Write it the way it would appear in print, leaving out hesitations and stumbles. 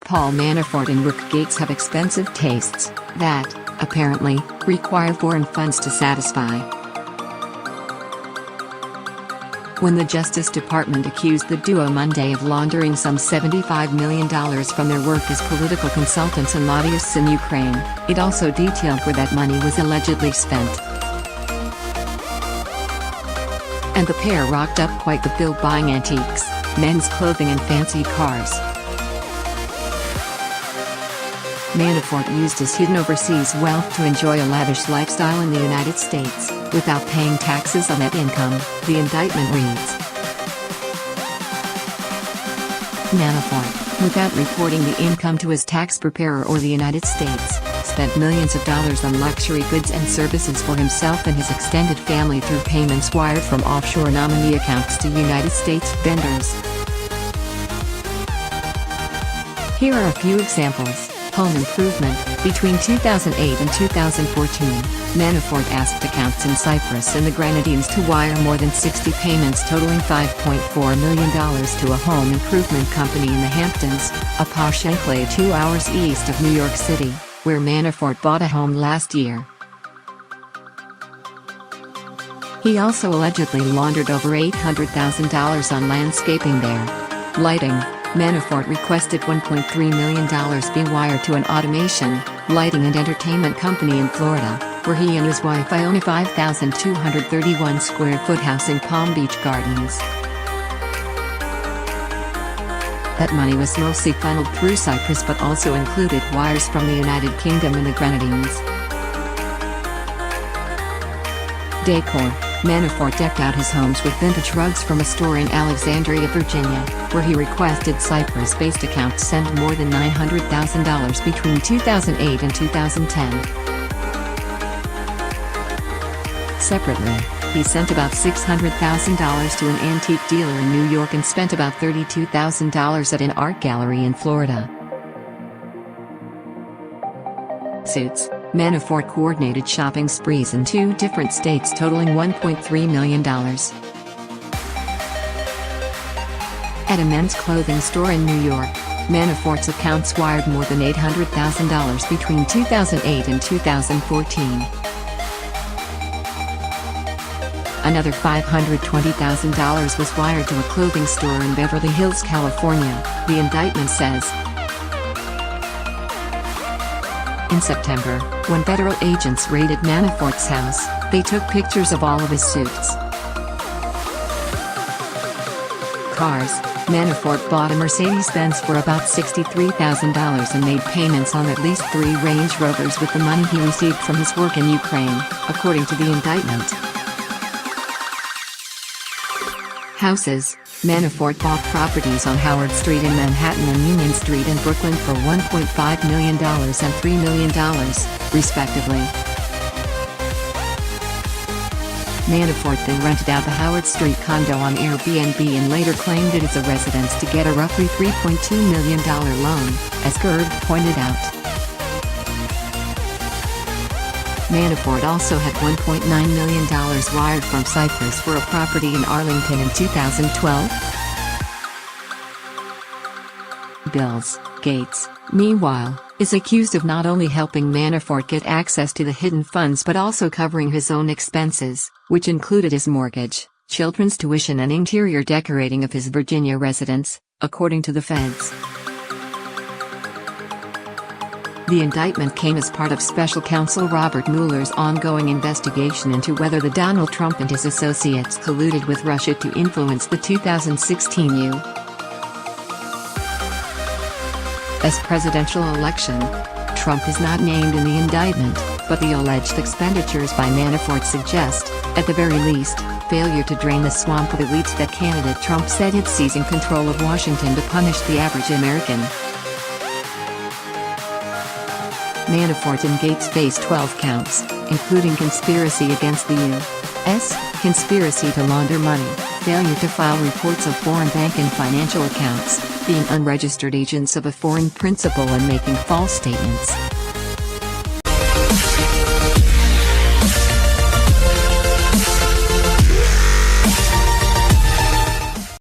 Paul Manafort and Rick Gates have expensive tastes that, apparently, require foreign funds to satisfy. When the Justice Department accused the duo Monday of laundering some $75 million from their work as political consultants and lobbyists in Ukraine, it also detailed where that money was allegedly spent. And the pair rocked up quite the bill buying antiques, men's clothing and fancy cars. Manafort used his hidden overseas wealth to enjoy a lavish lifestyle in the United States, without paying taxes on that income, the indictment reads. Manafort, without reporting the income to his tax preparer or the United States, spent millions of dollars on luxury goods and services for himself and his extended family through payments wired from offshore nominee accounts to United States vendors. Here are a few examples. Home improvement. Between 2008 and 2014, Manafort asked accountants in Cyprus and the Grenadines to wire more than 60 payments totaling $5.4 million to a home improvement company in the Hamptons, a posh enclave 2 hours east of New York City, where Manafort bought a home last year. He also allegedly laundered over $800,000 on landscaping there. Lighting. Manafort requested $1.3 million be wired to an automation, lighting and entertainment company in Florida, where he and his wife own a 5,231 square foot house in Palm Beach Gardens. That money was mostly funneled through Cyprus but also included wires from the United Kingdom and the Grenadines. Decor. Manafort decked out his homes with vintage rugs from a store in Alexandria, Virginia, where he requested Cyprus-based accounts send more than $900,000 between 2008 and 2010. Separately, he sent about $600,000 to an antique dealer in New York and spent about $32,000 at an art gallery in Florida. Suits. Manafort coordinated shopping sprees in 2 different states totaling $1.3 million. At a men's clothing store in New York, Manafort's accounts wired more than $800,000 between 2008 and 2014. Another $520,000 was wired to a clothing store in Beverly Hills, California, the indictment says. In September, when federal agents raided Manafort's house, they took pictures of all of his suits. Cars. Manafort bought a Mercedes-Benz for about $63,000 and made payments on at least 3 Range Rovers with the money he received from his work in Ukraine, according to the indictment. Houses. Manafort bought properties on Howard Street in Manhattan and Union Street in Brooklyn for $1.5 million and $3 million, respectively. Manafort then rented out the Howard Street condo on Airbnb and later claimed it as a residence to get a roughly $3.2 million loan, as Gerb pointed out. Manafort also had $1.9 million wired from Cyprus for a property in Arlington in 2012. Bills. Gates, meanwhile, is accused of not only helping Manafort get access to the hidden funds but also covering his own expenses, which included his mortgage, children's tuition and interior decorating of his Virginia residence, according to the feds. The indictment came as part of special counsel Robert Mueller's ongoing investigation into whether the Donald Trump and his associates colluded with Russia to influence the 2016 U.S. presidential election. Trump is not named in the indictment, but the alleged expenditures by Manafort suggest, at the very least, failure to drain the swamp of elites that candidate Trump said had seizing control of Washington to punish the average American. Manafort and Gates face 12 counts, including conspiracy against the U.S., conspiracy to launder money, failure to file reports of foreign bank and financial accounts, being unregistered agents of a foreign principal and making false statements.